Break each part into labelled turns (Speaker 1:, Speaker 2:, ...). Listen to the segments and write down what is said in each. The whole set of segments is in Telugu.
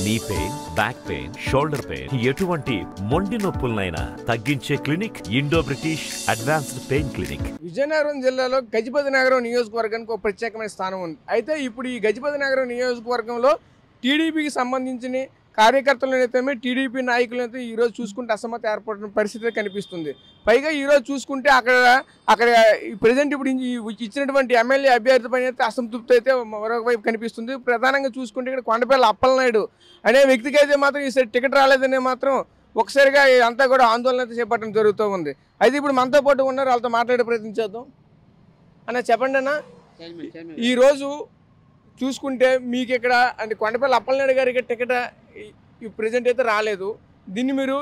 Speaker 1: Knee pain, back pain, shoulder pain, ఎటువంటి మొండి నొప్పులనైనా తగ్గించే clinic Indo British advanced pain clinic.
Speaker 2: Vizianagaram జిల్లాలో గజపతి నగరం నియోజకవర్గానికి ఒక ప్రత్యేకమైన స్థానం ఉంది. అయితే ఇప్పుడు ఈ గజపతి నగరం నియోజకవర్గంలో టీడీపీకి సంబంధించిన కార్యకర్తలనైతే టీడీపీ నాయకులైతే ఈరోజు చూసుకుంటే అసమ్మతి ఏర్పడిన పరిస్థితి కనిపిస్తుంది. పైగా ఈరోజు చూసుకుంటే అక్కడ ప్రజెంట్ ఇప్పుడు ఇచ్చినటువంటి ఎమ్మెల్యే అభ్యర్థి పైన అయితే అసంతృప్తి అయితే మరొక వైపు కనిపిస్తుంది. ప్రధానంగా చూసుకుంటే ఇక్కడ కొండపల్లి అప్పలనాయుడు అనే వ్యక్తికి అయితే మాత్రం ఈసారి టికెట్ రాలేదనే మాత్రం ఒకసారిగా అంతా కూడా ఆందోళన అయితే చేపట్టడం జరుగుతూ ఉంది. అయితే ఇప్పుడు మనతో పాటు ఉన్నారు, వాళ్ళతో మాట్లాడే ప్రయత్నం చేద్దాం. అన్న చెప్పండి అన్న, ఈరోజు చూసుకుంటే మీకు ఇక్కడ అంటే కొండపల్లి అప్పలనాయుడు గారికి టికెట్ ఈ ప్రజెంట్ అయితే రాలేదు. దీన్ని మీరు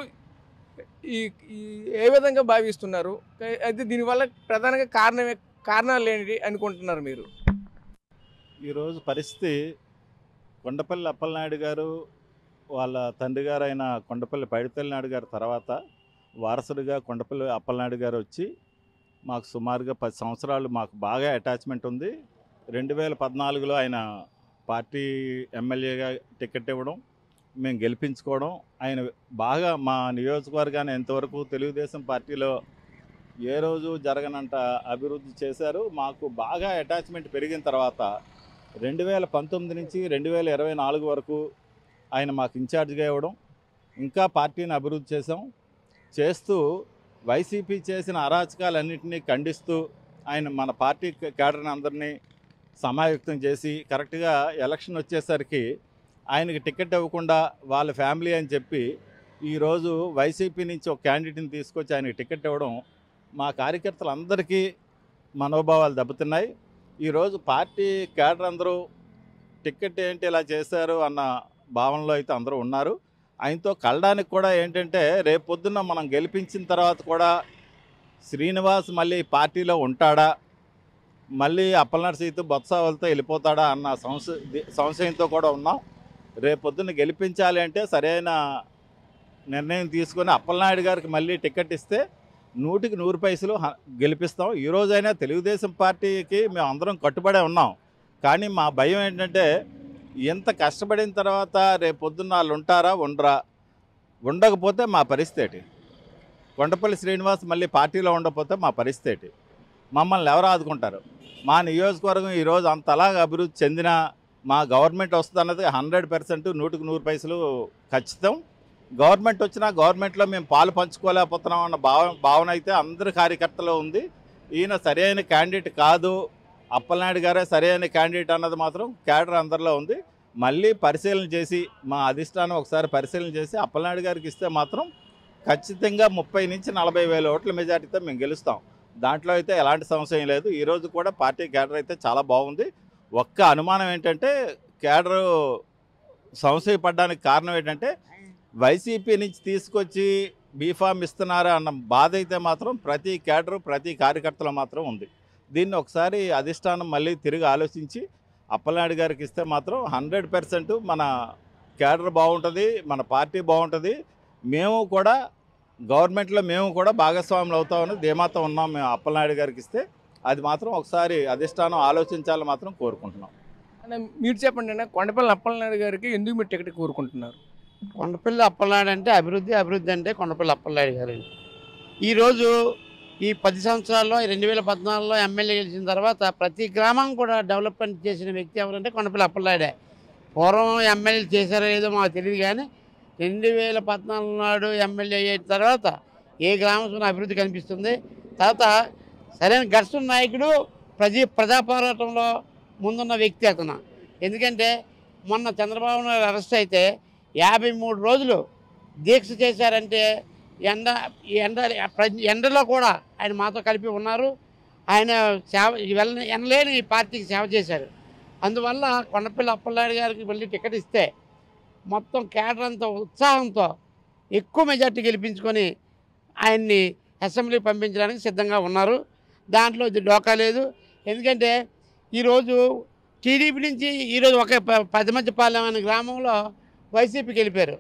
Speaker 2: ఏ విధంగా భావిస్తున్నారు? అయితే దీనివల్ల ప్రధానంగా కారణాలు ఏంటి అనుకుంటున్నారు మీరు?
Speaker 3: ఈరోజు పరిస్థితి కొండపల్లి అప్పలనాయుడు గారు వాళ్ళ తండ్రి గారు అయిన కొండపల్లి పైడితల్లి నాయుడు గారి తర్వాత వారసుడిగా కొండపల్లి అప్పలనాయుడు గారు వచ్చి మాకు సుమారుగా 10 సంవత్సరాలు మాకు బాగా అటాచ్మెంట్ ఉంది. 2014లో ఆయన పార్టీ ఎమ్మెల్యేగా టికెట్ ఇవ్వడం, మేము గెలిపించుకోవడం, ఆయన బాగా మా నియోజకవర్గాన్ని ఎంతవరకు తెలుగుదేశం పార్టీలో ఏ రోజు జరగనంత అభివృద్ధి చేశారు. మాకు బాగా అటాచ్మెంట్ పెరిగిన తర్వాత 2019 నుంచి 2024 వరకు ఆయన మాకు ఇన్ఛార్జ్గా ఇవ్వడం, ఇంకా పార్టీని అభివృద్ధి చేస్తూ వైసీపీ చేసిన అరాచకాలన్నింటినీ ఖండిస్తూ ఆయన మన పార్టీ కేడర్ని అందరినీ సమాయుక్తం చేసి కరెక్ట్గా ఎలక్షన్ వచ్చేసరికి ఆయనకి టికెట్ ఇవ్వకుండా వాళ్ళ ఫ్యామిలీ అని చెప్పి ఈరోజు వైసీపీ నుంచి ఒక క్యాండిడేట్ని తీసుకొచ్చి ఆయనకి టికెట్ ఇవ్వడం మా కార్యకర్తలందరికీ మనోభావాలు దెబ్బతిన్నాయి. ఈరోజు పార్టీ కేడర్ అందరూ టికెట్ ఏంటి ఇలా చేశారు అన్న భావనలో అయితే అందరూ ఉన్నారు. ఆయనతో కలడానికి కూడా ఏంటంటే రేపు పొద్దున్న మనం గెలిపించిన తర్వాత కూడా శ్రీనివాస్ మళ్ళీ పార్టీలో ఉంటాడా, మళ్ళీ అప్పలనాయుడు సీటు బొత్స వెళ్ళిపోతాడా అన్న సంశయంతో కూడా ఉన్నాం. రేపు పొద్దున్న గెలిపించాలి అంటే సరైన నిర్ణయం తీసుకొని అప్పలనాయుడు గారికి మళ్ళీ టికెట్ ఇస్తే 100కి 100 పైసలు గెలిపిస్తాం. ఈరోజైనా తెలుగుదేశం పార్టీకి మేము అందరం కట్టుబడే ఉన్నాం. కానీ మా భయం ఏంటంటే ఎంత కష్టపడిన తర్వాత రేపు పొద్దున్న వాళ్ళు ఉంటారా ఉండరా, ఉండకపోతే మా పరిస్థితి, కొండపల్లి శ్రీనివాస్ మళ్ళీ పార్టీలో ఉండకపోతే మా పరిస్థితి, మమ్మల్ని ఎవరు ఆదుకుంటారు? మా నియోజకవర్గం ఈరోజు అంతలాగా అభివృద్ధి చెందిన మా గవర్నమెంట్ వస్తుంది అన్నది 100% 100కి 100 పైసలు ఖచ్చితం. గవర్నమెంట్ వచ్చినా గవర్నమెంట్లో మేము పాలు పంచుకోలేకపోతున్నాం అన్న భావన అయితే అందరి కార్యకర్తలో ఉంది. ఈయన సరైన క్యాండిడేట్ కాదు, అప్పలనాయుడు గారే సరైన క్యాండిడేట్ అన్నది మాత్రం క్యాడర్ అందరిలో ఉంది. మళ్ళీ పరిశీలన చేసి మా అధిష్టానం ఒకసారి పరిశీలన చేసి అప్పలనాయుడు గారికి ఇస్తే మాత్రం ఖచ్చితంగా 30 నుంచి 40 వేల ఓట్ల మెజార్టీతో మేము గెలుస్తాం. దాంట్లో అయితే ఎలాంటి సంశయం లేదు. ఈరోజు కూడా పార్టీ క్యాడర్ అయితే చాలా బాగుంది. ఒక్క అనుమానం ఏంటంటే క్యాడరు సంశయపడడానికి కారణం ఏంటంటే వైసీపీ నుంచి తీసుకొచ్చి బీఫామ్ ఇస్తున్నారా అన్న బాధ అయితే మాత్రం ప్రతి క్యాడరు ప్రతి కార్యకర్తలో మాత్రం ఉంది. దీన్ని ఒకసారి అధిష్టానం మళ్ళీ తిరిగి ఆలోచించి అప్పలనాయుడు గారికి ఇస్తే మాత్రం 100% మన క్యాడర్ బాగుంటుంది, మన పార్టీ బాగుంటుంది. మేము కూడా గవర్నమెంట్లో మేము కూడా భాగస్వాములు అవుతామని ధీమాతో ఉన్నాం. మేము అప్పలనాయుడు గారికి ఇస్తే అది మాత్రం ఒకసారి అధిష్టానం ఆలోచించాలని మాత్రం కోరుకుంటున్నాం.
Speaker 2: మీరు చెప్పండి అన్న, కొండపల్లి అప్పలనాయుడు గారికి ఎందుకు మీరు టికెట్ కోరుకుంటున్నారు?
Speaker 4: కొండపల్లి అప్పలనాయుడు అంటే అభివృద్ధి అంటే కొండపల్లి అప్పలనాయుడు గారు. ఈరోజు ఈ 10 సంవత్సరాల్లో 2014లో ఎమ్మెల్యే గెలిచిన తర్వాత ప్రతి గ్రామం కూడా డెవలప్మెంట్ చేసిన వ్యక్తి ఎవరంటే కొండపల్లి అప్పలనాయుడే. పూర్వం ఎమ్మెల్యే చేశారో లేదో మాకు తెలియదు, కానీ 2014 నాడు ఎమ్మెల్యే అయిన తర్వాత ఏ గ్రామం అభివృద్ధి కనిపిస్తుంది. తర్వాత సరైన గర్సున్న నాయకుడు, ప్రజా పోరాటంలో ముందున్న వ్యక్తి అతను. ఎందుకంటే మొన్న చంద్రబాబు నాయుడు అరెస్ట్ అయితే 53 రోజులు దీక్ష చేశారంటే ఎండలో కూడా ఆయన మాతో కలిపి ఉన్నారు. ఆయన సేవ ఎనలేని పార్టీకి సేవ చేశారు. అందువల్ల కొండపల్లి అప్పలనాయుడు గారికి మళ్ళీ టికెట్ ఇస్తే మొత్తం కేడర్ అంతా ఉత్సాహంతో ఎక్కువ మెజార్టీ గెలిపించుకొని ఆయన్ని అసెంబ్లీకి పంపించడానికి సిద్ధంగా ఉన్నారు. దాంట్లో డోకా లేదు. ఎందుకంటే ఈరోజు టీడీపీ నుంచి ఈరోజు ఒక 10 మధ్యపాలెం అనే గ్రామంలో వైసీపీకి వెళ్ళిపోయారు.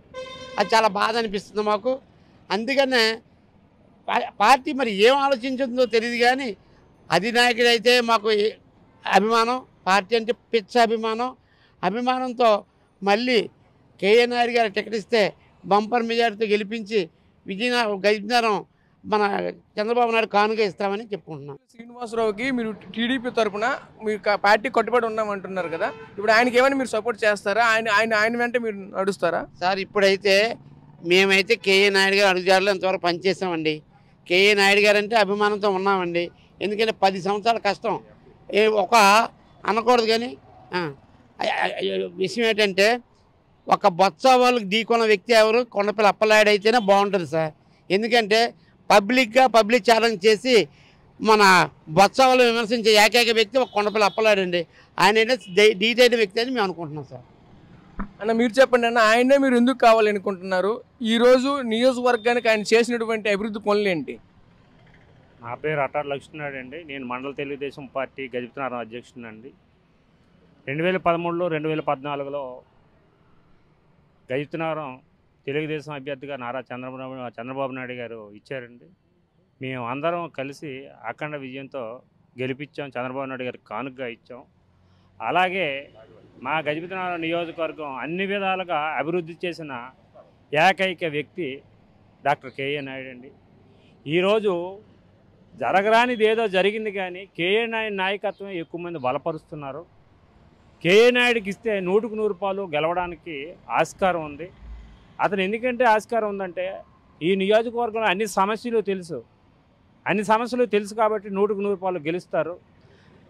Speaker 4: అది చాలా బాధ అనిపిస్తుంది మాకు. అందుకనే పార్టీ మరి ఏం ఆలోచించిందో తెలియదు, కానీ అధినాయకుడు అయితే మాకు అభిమానం, పార్టీ అంటే పిచ్చ అభిమానంతో మళ్ళీ కేఏ నాయుడు గారు టికెట్ ఇస్తే బంపర్ మెజార్టీతో గెలిపించి గజనగరం మన చంద్రబాబు నాయుడు కానుక ఇస్తామని చెప్పుకుంటున్నాం.
Speaker 2: శ్రీనివాసరావుకి మీరు టీడీపీ తరఫున మీరు పార్టీ కట్టుబడి ఉన్నామంటున్నారు కదా, ఇప్పుడు ఆయనకి ఏమైనా మీరు సపోర్ట్ చేస్తారా? ఆయన వెంట మీరు నడుస్తారా?
Speaker 4: సార్ ఇప్పుడైతే మేమైతే కేఏ నాయుడు గారు అడుగుజాడలో ఇంతవరకు పనిచేసామండి. కేఏ నాయుడు గారు అంటే అభిమానంతో ఉన్నామండి. ఎందుకంటే 10 సంవత్సరాల కష్టం ఒక అనకూడదు. కానీ విషయం ఏంటంటే ఒక బొత్స వాళ్ళకి ఢీకొన్న వ్యక్తి ఎవరు? కొండపల్లి అప్పలనాయుడు అయితేనే బాగుంటుంది సార్. ఎందుకంటే పబ్లిక్ ఛాలెంజ్ చేసి మన బొత్స వాళ్ళు విమర్శించే ఏకైక వ్యక్తి ఒక కొండపల్లి అప్పలనాయుడు అండి. ఆయన డీటైల్ వ్యక్తి అని మేము అనుకుంటున్నాం సార్.
Speaker 2: అన్న మీరు చెప్పండి అన్న, ఆయనే మీరు ఎందుకు కావాలనుకుంటున్నారు? ఈరోజు నియోజకవర్గానికి ఆయన చేసినటువంటి అభివృద్ధి పనులు ఏంటి?
Speaker 5: నా పేరు అట్టారు లక్ష్మీనాయుడు అండి. నేను మండల తెలుగుదేశం పార్టీ గజపతినగరం అధ్యక్షుడినండి. 2013లో 2014లో గజపతినగరం తెలుగుదేశం అభ్యర్థిగా నారా చంద్రబాబు నాయుడు గారు ఇచ్చారండి. మేము అందరం కలిసి అఖండ విజయంతో గెలిపించాం. చంద్రబాబు నాయుడు గారికి కానుకగా ఇచ్చాం. అలాగే మా గజపతినగరం నియోజకవర్గం అన్ని విధాలుగా అభివృద్ధి చేసిన ఏకైక వ్యక్తి డాక్టర్ కేఏ నాయుడు అండి. ఈరోజు జరగరానిది ఏదో జరిగింది, కానీ కేఏ నాయుడు నాయకత్వం ఎక్కువ మంది బలపరుస్తున్నారు. కేఏ నాయుడికి ఇస్తే 100కు 100 గెలవడానికి ఆస్కారం ఉంది. అతను ఎందుకంటే ఆస్కారం ఉందంటే ఈ నియోజకవర్గంలో అన్ని సమస్యలు తెలుసు కాబట్టి 100కు 100 గెలుస్తారు.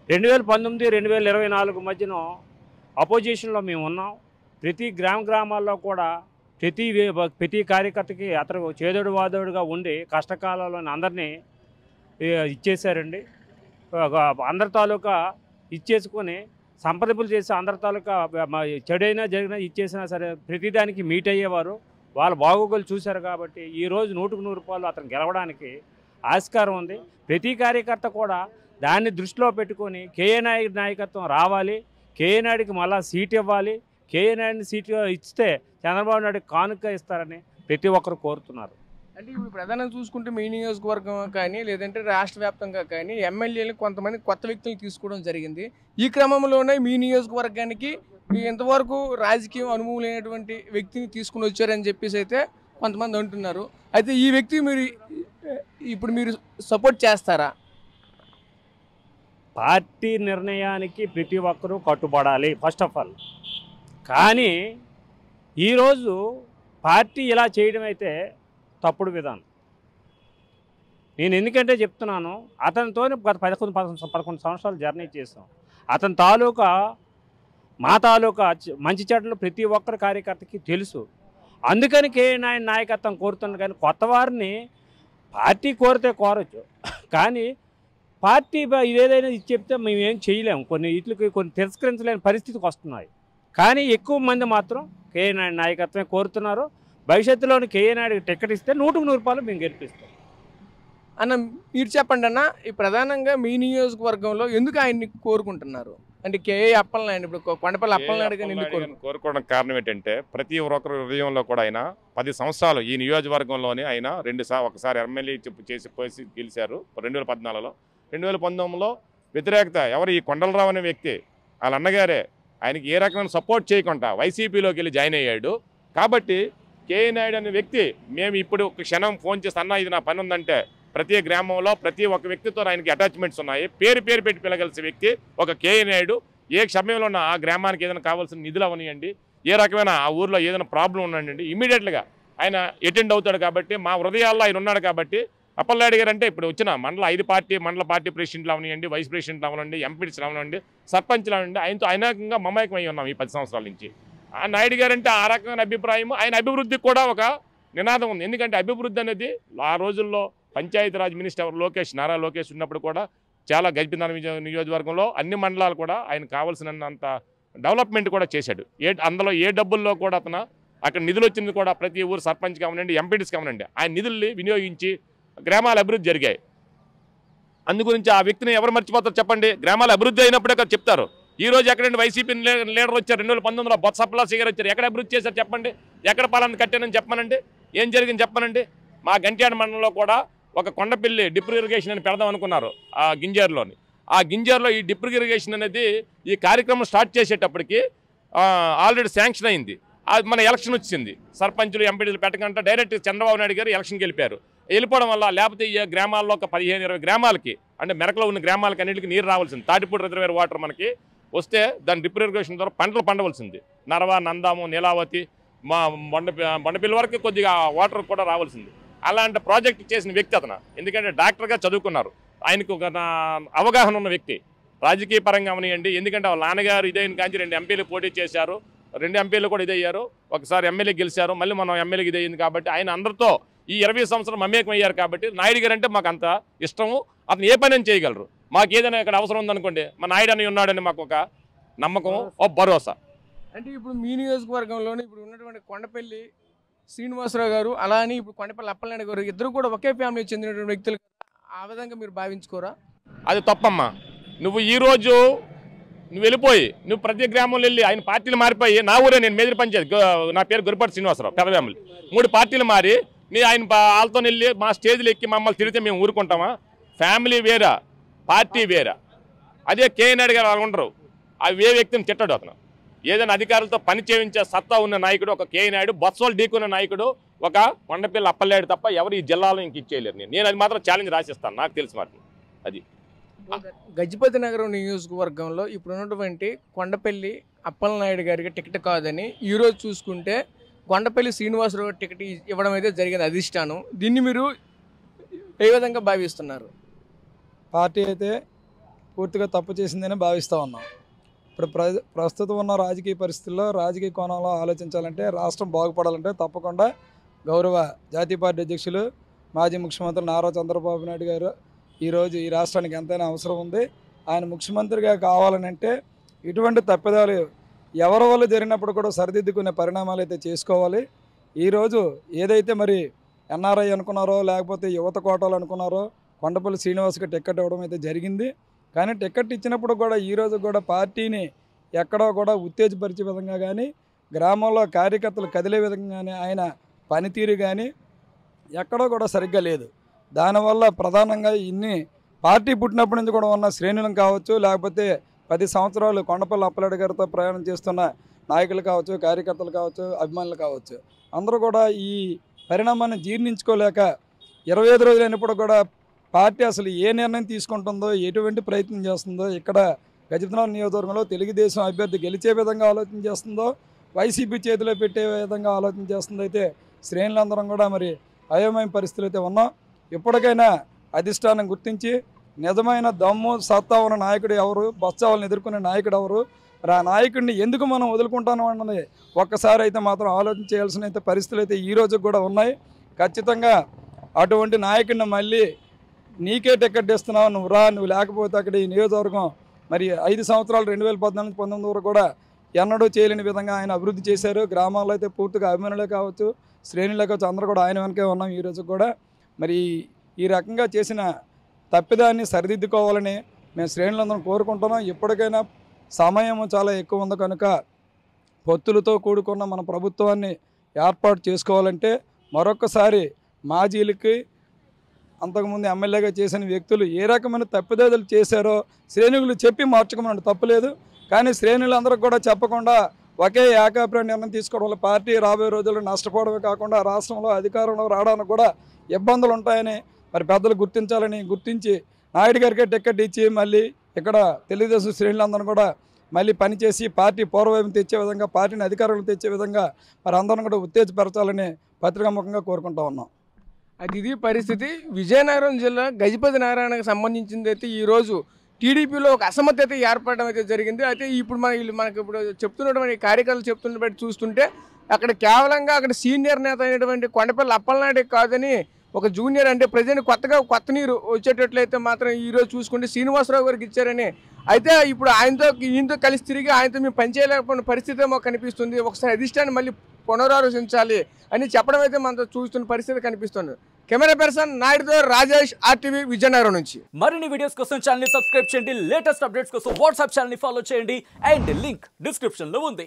Speaker 5: 2019, 2024 మధ్యన అపోజిషన్లో మేము ఉన్నాం. ప్రతి గ్రామాల్లో కూడా ప్రతి కార్యకర్తకి అతను చేదోడు వాదోడుగా ఉండి కష్టకాలంలోని అందరినీ ఇచ్చేశారండి. అందరి తాలూకా ఇచ్చేసుకొని సంప్రదింపులు చేసి అందరి తాలూకా చెడైనా జరిగినా ఇచ్చేసినా సరే ప్రతిదానికి మీట్ అయ్యేవారు. వాళ్ళ బాగోగులు చూశారు కాబట్టి ఈరోజు 100కు 100 అతను గెలవడానికి ఆస్కారం ఉంది. ప్రతి కార్యకర్త కూడా దాన్ని దృష్టిలో పెట్టుకొని కేఏ నాయుడు నాయకత్వం రావాలి, కేఏ నాయుడికి మళ్ళా సీట్ ఇవ్వాలి, కేఏ నాయుడిని సీట్ ఇస్తే చంద్రబాబు నాయుడికి కానుక ఇస్తారని ప్రతి ఒక్కరు కోరుతున్నారు.
Speaker 2: అంటే ఇప్పుడు ప్రధానంగా చూసుకుంటే మీ నియోజకవర్గం కానీ లేదంటే రాష్ట్ర వ్యాప్తంగా కానీ ఎమ్మెల్యేలు కొంతమంది కొత్త వ్యక్తులను తీసుకోవడం జరిగింది. ఈ క్రమంలోనే మీ నియోజకవర్గానికి ఇంతవరకు రాజకీయం అనుభవం లేనటువంటి వ్యక్తిని తీసుకుని వచ్చారని చెప్పేసి అయితే కొంతమంది అంటున్నారు. అయితే ఈ వ్యక్తి మీరు సపోర్ట్ చేస్తారా?
Speaker 5: పార్టీ నిర్ణయానికి ప్రతి ఒక్కరూ కట్టుబడాలి ఫస్ట్ ఆఫ్ ఆల్. కానీ ఈరోజు పార్టీ ఇలా చేయడం అయితే తప్పుడు విధానం. నేను ఎందుకంటే చెప్తున్నాను, అతనితో గత 11 సంవత్సరాలు జర్నీ చేస్తాం. అతని మా తాలూకా మంచి చెడ్డలు ప్రతి ఒక్కరి కార్యకర్తకి తెలుసు. అందుకని కేఏ నాయుడు నాయకత్వం కోరుతున్నాను. కానీ కొత్త వారిని పార్టీ కోరితే కోరచ్చు, కానీ పార్టీ ఇదేదైనా చెప్తే మేము ఏం చేయలేము. కొన్ని తిరస్కరించలేని పరిస్థితికి వస్తున్నాయి. కానీ ఎక్కువ మంది మాత్రం కేఏ నాయుడు నాయకత్వమే కోరుతున్నారు. భవిష్యత్తులోని కేఏ నాయుడికి టికెట్ ఇస్తే 100కు 100 మేము గెలిపిస్తాం.
Speaker 2: అన్న మీరు చెప్పండి అన్న, ఈ ప్రధానంగా మీ నియోజకవర్గంలో ఎందుకు ఆయన్ని కోరుకుంటున్నారు? అంటే కేఏ అప్పలనాయుడు, ఇప్పుడు కొండపల్లి అప్పలనాయుడు
Speaker 6: కోరుకోవడం కారణం ఏంటంటే ప్రతి ఒక్కరి హృదయంలో కూడా ఆయన 10 సంవత్సరాలు ఈ నియోజకవర్గంలోనే ఆయన ఒకసారి ఎమ్మెల్యే పోసి గెలిచారు 2014లో. 2019లో వ్యతిరేకత ఎవరు? ఈ కొండలరావు అనే వ్యక్తి, వాళ్ళ అన్నగారే ఆయనకి ఏ రకమైన సపోర్ట్ చేయకుండా వైసీపీలోకి వెళ్ళి జాయిన్ అయ్యాడు. కాబట్టి కేఏ నాయుడు అనే వ్యక్తి మేము ఇప్పుడు ఒక క్షణం ఫోన్ చేసి అన్న ఇది నా పని ఉందంటే ప్రతి గ్రామంలో ప్రతి ఒక్క వ్యక్తితో ఆయనకి అటాచ్మెంట్స్ ఉన్నాయి. పేరు పెట్టి పిలగలిసే వ్యక్తి ఒక కేఏ నాయుడు. ఏ సమయంలో ఉన్న ఆ గ్రామానికి ఏదైనా కావాల్సిన నిధులు అవనియండి, ఏ రకమైన ఆ ఊర్లో ఏదైనా ప్రాబ్లం ఉన్నాయండి, ఇమీడియట్గా ఆయన అటెండ్ అవుతాడు. కాబట్టి మా హృదయాల్లో ఆయన ఉన్నాడు. కాబట్టి అప్పలనాయుడు గారు అంటే ఇప్పుడు వచ్చిన మండల పార్టీ ప్రెసిడెంట్లు అవనియండి, వైస్ ప్రెసిడెంట్లు అవనండి, ఎంపీటీసీలు అవనండి, సర్పంచ్లు అవనండి, ఆయనతో అనేకంగా మమేకమై ఉన్నాం ఈ 10 సంవత్సరాల నుంచి. ఆ నాయుడు గారు అంటే ఆ రకమైన అభిప్రాయం, ఆయన అభివృద్ధికి కూడా ఒక నినాదం ఉంది. ఎందుకంటే అభివృద్ధి అనేది ఆ రోజుల్లో పంచాయతీరాజ్ మినిస్టర్ నారా లోకేష్ ఉన్నప్పుడు కూడా చాలా గజపతినగరం నియోజకవర్గంలో అన్ని మండలాలు కూడా ఆయన కావాల్సినంత డెవలప్మెంట్ కూడా చేశాడు. అందులో ఏ డబ్బుల్లో కూడా అతను అక్కడ నిధులు వచ్చింది కూడా ప్రతి ఊరు సర్పంచ్ కావనండి, ఎంపీటీస్ కావనండి, ఆయన నిధుల్ని వినియోగించి గ్రామాల అభివృద్ధి జరిగాయి. అందుగురించి ఆ వ్యక్తిని ఎవరు మర్చిపోతారు చెప్పండి? గ్రామాల అభివృద్ధి అయినప్పుడే కదా చెప్తారు. ఈ రోజు ఎక్కడండి వైసీపీ లీడర్ వచ్చారు, 2019లో బొత్స సప్లాసి గారు వచ్చారు, ఎక్కడ అభివృద్ధి చేశారు చెప్పండి? ఎక్కడ పాలన కట్టానని చెప్పమనండి, ఏం జరిగింది చెప్పమనండి? మా గంట్యాడ మండలంలో కూడా ఒక కొండపల్లి డిప్ ఇరిగేషన్ అని పెడదాం అనుకున్నారు ఆ గింజారులోని. ఆ గింజారులో ఈ డిప్ ఇరిగేషన్ అనేది ఈ కార్యక్రమం స్టార్ట్ చేసేటప్పటికి ఆల్రెడీ శాంక్షన్ అయింది. మన ఎలక్షన్ వచ్చింది, సర్పంచులు ఎంపీలు పెట్టకుండా డైరెక్ట్ చంద్రబాబు నాయుడు గారు ఎలక్షన్కి వెళ్ళిపోవడం వల్ల లేకపోతే ఈ గ్రామాల్లో ఒక 15-20 గ్రామాలకి అంటే మెరకలో ఉన్న గ్రామాలకి అన్నింటికి నీరు రావాల్సింది. తాటిపూడి రిజర్వేర్ వాటర్ మనకి వస్తే దాని డ్రిప్ ఇరిగేషన్ ద్వారా పంటలు పండవలసింది. నరవ, నందాము, నీలావతి, మా బొండపిల్లి వరకు కొద్దిగా వాటర్ కూడా రావాల్సింది. అలాంటి ప్రాజెక్ట్ చేసిన వ్యక్తి అతను. ఎందుకంటే డాక్టర్గా చదువుకున్నారు, ఆయనకు ఒక అవగాహన ఉన్న వ్యక్తి. రాజకీయ పరంగా అవనియండి, ఎందుకంటే వాళ్ళ నాన్నగారు ఇదైన కాంచి 2 ఎంపీలు పోటీ చేశారు, 2 ఎంపీలు కూడా ఇదయ్యారు, ఒకసారి ఎమ్మెల్యే గెలిచారు, మళ్ళీ మనం ఎమ్మెల్యేకి ఇదయ్యింది. కాబట్టి ఆయన అందరితో ఈ 20 సంవత్సరం మమేకం అయ్యారు. కాబట్టి నాయుడు గారు అంటే మాకు అంత ఇష్టము. అతను ఏ పని చేయగలరు. మాకు ఏదైనా ఇక్కడ అవసరం ఉందనుకోండి, మా నాయుడు అని ఉన్నాడని మాకు ఒక నమ్మకం, ఒక భరోసా.
Speaker 2: అంటే ఇప్పుడు మీ నియోజకవర్గంలోనే ఇప్పుడు ఉన్నటువంటి కొండపల్లి శ్రీనివాసరావు గారు, అలా అని ఇప్పుడు కొండపల్లి అప్పలనాయుడు గారు ఇద్దరు కూడా ఒకే ఫ్యామిలీకి చెందినటువంటి వ్యక్తులు. ఆ విధంగా మీరు భావించుకోరా?
Speaker 6: అది తప్పమ్మా. నువ్వు ఈరోజు నువ్వు వెళ్ళిపోయి నువ్వు ప్రతి గ్రామంలో వెళ్ళి ఆయన పార్టీలు మారిపోయి, నా ఊరే, నేను మేజర్ పంచాయతీ, నా పేరు గురిపాటి శ్రీనివాసరావు, పెద్ద ఫ్యామిలీ, 3 పార్టీలు మారి ఆయన వాళ్ళతో వెళ్ళి మా స్టేజ్లు ఎక్కి మమ్మల్ని తిరిగితే మేము ఊరుకుంటామా? ఫ్యామిలీ వేరా, పార్టీ వేరా. అదే కేఏ నాయుడు గారు అలా ఉండరు. అవి ఏ వ్యక్తిని తిట్టాడు అతను. ఏదైనా అధికారులతో పని చేయించే సత్తా ఉన్న నాయకుడు ఒక కేఏ నాయుడు, బొత్సలు ఢీకున్న నాయకుడు ఒక కొండపల్లి అప్పలనాయుడు తప్ప ఎవరు ఈ జిల్లాలో ఇంక ఇచ్చేయలేరు. నేను అది మాత్రం ఛాలెంజ్ రాసిస్తాను, నాకు తెలిసి మాట. అది
Speaker 2: గజపతి నగరం నియోజకవర్గంలో ఇప్పుడు ఉన్నటువంటి కొండపల్లి అప్పలనాయుడు గారికి టికెట్ కాదని ఈరోజు చూసుకుంటే కొండపల్లి శ్రీనివాసరావు టికెట్ ఇవ్వడం అయితే జరిగింది అధిష్టానం. దీన్ని మీరు ఏ విధంగా భావిస్తున్నారు?
Speaker 7: పార్టీ అయితే పూర్తిగా తప్పు చేసిందని భావిస్తూ ఉన్నాం. ఇప్పుడు ప్రస్తుతం ఉన్న రాజకీయ పరిస్థితుల్లో, రాజకీయ కోణంలో ఆలోచించాలంటే, రాష్ట్రం బాగుపడాలంటే తప్పకుండా గౌరవ జాతీయ పార్టీ అధ్యక్షులు మాజీ ముఖ్యమంత్రి నారా చంద్రబాబు నాయుడు గారు ఈరోజు ఈ రాష్ట్రానికి ఎంతైనా అవసరం ఉంది. ఆయన ముఖ్యమంత్రిగా కావాలనంటే ఇటువంటి తప్పిదాలు ఎవరి వల్ల జరిగినప్పుడు కూడా సరిదిద్దుకునే పరిణామాలు అయితే చేసుకోవాలి. ఈరోజు ఏదైతే మరి ఎన్ఆర్ఐ అనుకున్నారో, లేకపోతే యువత కోటాలు అనుకున్నారో, కొండపల్లి శ్రీనివాస్కి టికెట్ ఇవ్వడం అయితే జరిగింది. కానీ టికెట్ ఇచ్చినప్పుడు కూడా ఈరోజు కూడా పార్టీని ఎక్కడో కూడా ఉత్తేజపరిచే విధంగా కానీ, గ్రామంలో కార్యకర్తలు కదిలే విధంగా కానీ ఆయన పనితీరు కానీ ఎక్కడో కూడా సరిగ్గా లేదు. దానివల్ల ప్రధానంగా ఇన్ని పార్టీ పుట్టినప్పటి నుంచి కూడా ఉన్న శ్రేణులను కావచ్చు, లేకపోతే 10 సంవత్సరాలు కొండపల్లి అప్పలనాయుడు గారితో ప్రయాణం చేస్తున్న నాయకులు కావచ్చు, కార్యకర్తలు కావచ్చు, అభిమానులు కావచ్చు, అందరూ కూడా ఈ పరిణామాన్ని జీర్ణించుకోలేక 25 రోజులు అయినప్పుడు కూడా పార్టీ అసలు ఏ నిర్ణయం తీసుకుంటుందో, ఎటువంటి ప్రయత్నం చేస్తుందో, ఇక్కడ గజపతినగరం నియోజకవర్గంలో తెలుగుదేశం అభ్యర్థి గెలిచే విధంగా ఆలోచన చేస్తుందో, వైసీపీ చేతిలో పెట్టే విధంగా ఆలోచన చేస్తుందో అయితే శ్రేణులందరం కూడా మరి అయోమయ పరిస్థితులు అయితే ఉన్నాం. ఇప్పటికైనా అధిష్టానం గుర్తించి నిజమైన దమ్ము సత్తా ఉన్న నాయకుడు ఎవరు, బొత్సాలను ఎదుర్కొనే నాయకుడు ఎవరు, మరి ఆ నాయకుడిని ఎందుకు మనం వదులుకుంటాను అన్నది ఒక్కసారి అయితే మాత్రం ఆలోచన చేయాల్సిన అయితే పరిస్థితులు అయితే ఈ రోజు కూడా ఉన్నాయి. ఖచ్చితంగా అటువంటి నాయకుడిని మళ్ళీ నీకే టికెట్ ఇస్తున్నావు, నువ్వు రా, నువ్వు లేకపోతే అక్కడ ఈ నియోజకవర్గం మరి 5 సంవత్సరాలు 2014-19 వరకు కూడా ఎన్నడూ చేయలేని విధంగా ఆయన అభివృద్ధి చేశారు. గ్రామాల్లో అయితే పూర్తిగా అభిమానులే కావచ్చు, శ్రేణులే కావచ్చు, అందరూ కూడా ఆయన వెనకే ఉన్నాం ఈరోజు కూడా. మరి ఈ రకంగా చేసిన తప్పిదాన్ని సరిదిద్దుకోవాలని మేము శ్రేణులందరం కోరుకుంటున్నాం. ఇప్పటికైనా సమయం చాలా ఎక్కువ ఉంది కనుక పొత్తులతో కూడుకున్న మన ప్రభుత్వాన్ని ఏర్పాటు చేసుకోవాలంటే మరొకసారి మాజీలకి, అంతకుముందు ఎమ్మెల్యేగా చేసిన వ్యక్తులు ఏ రకమైన తప్పిదాలు చేశారో శ్రేణులు చెప్పి మార్చుకోమని తప్పులేదు. కానీ శ్రేణులందరూ కూడా చెప్పకుండా ఒకే ఏకాభిప్రాయ నిర్ణయం తీసుకోవడం వల్ల పార్టీ రాబోయే రోజుల్లో నష్టపోవడమే కాకుండా రాష్ట్రంలో అధికారంలో రావడానికి కూడా ఇబ్బందులు ఉంటాయని మరి పెద్దలు గుర్తించి నాయుడు గారికే టికెట్ ఇచ్చి మళ్ళీ ఇక్కడ తెలుగుదేశం శ్రేణులందరూ కూడా మళ్ళీ పనిచేసి పార్టీ పూర్వవైపు తెచ్చే విధంగా, పార్టీని అధికారంలో తెచ్చే విధంగా మరి అందరం కూడా ఉత్తేజపరచాలని పత్రికాముఖంగా కోరుకుంటా ఉన్నాం.
Speaker 2: ఇది పరిస్థితి. విజయనగరం జిల్లా గజపతి నారాయణకు సంబంధించింది అయితే ఈరోజు టీడీపీలో ఒక అసమ్మతి అయితే ఏర్పడడం అయితే జరిగింది. అయితే ఇప్పుడు మనకి ఇప్పుడు చెప్తున్నటువంటి కార్యకర్తలు చెప్తున్న బట్టి చూస్తుంటే అక్కడ కేవలంగా అక్కడ సీనియర్ నేత అయినటువంటి కొండపల్లి అప్పలనాయుడు కాదని ఒక జూనియర్, అంటే ప్రజెంట్ కొత్త నీరు వచ్చేటట్లయితే మాత్రం ఈరోజు చూసుకుంటే శ్రీనివాసరావు గారికి ఇచ్చారని. అయితే ఇప్పుడు ఈయనతో కలిసి తిరిగి ఆయనతో మేము పనిచేయలేకపోయిన పరిస్థితి మాకు కనిపిస్తుంది. ఒకసారి అధిష్టాన్ని మళ్ళీ పునరాలోచించాలి అని చెప్పడం అయితే మనతో చూస్తున్న పరిస్థితి కనిపిస్తుంది. కెమెరా పర్సన్ నాయుడుతో రాజేష్, RTV విజయనగరం నుంచి.
Speaker 8: మరిన్ని వీడియోస్ కోసం ఛానల్ ని సబ్స్క్రైబ్ చేయండి, లేటెస్ట్ అప్డేట్స్ కోసం వాట్సాప్ ఛానల్ ని ఫాలో చేయండి అండ్ లింక్ డిస్క్రిప్షన్ లో ఉంది.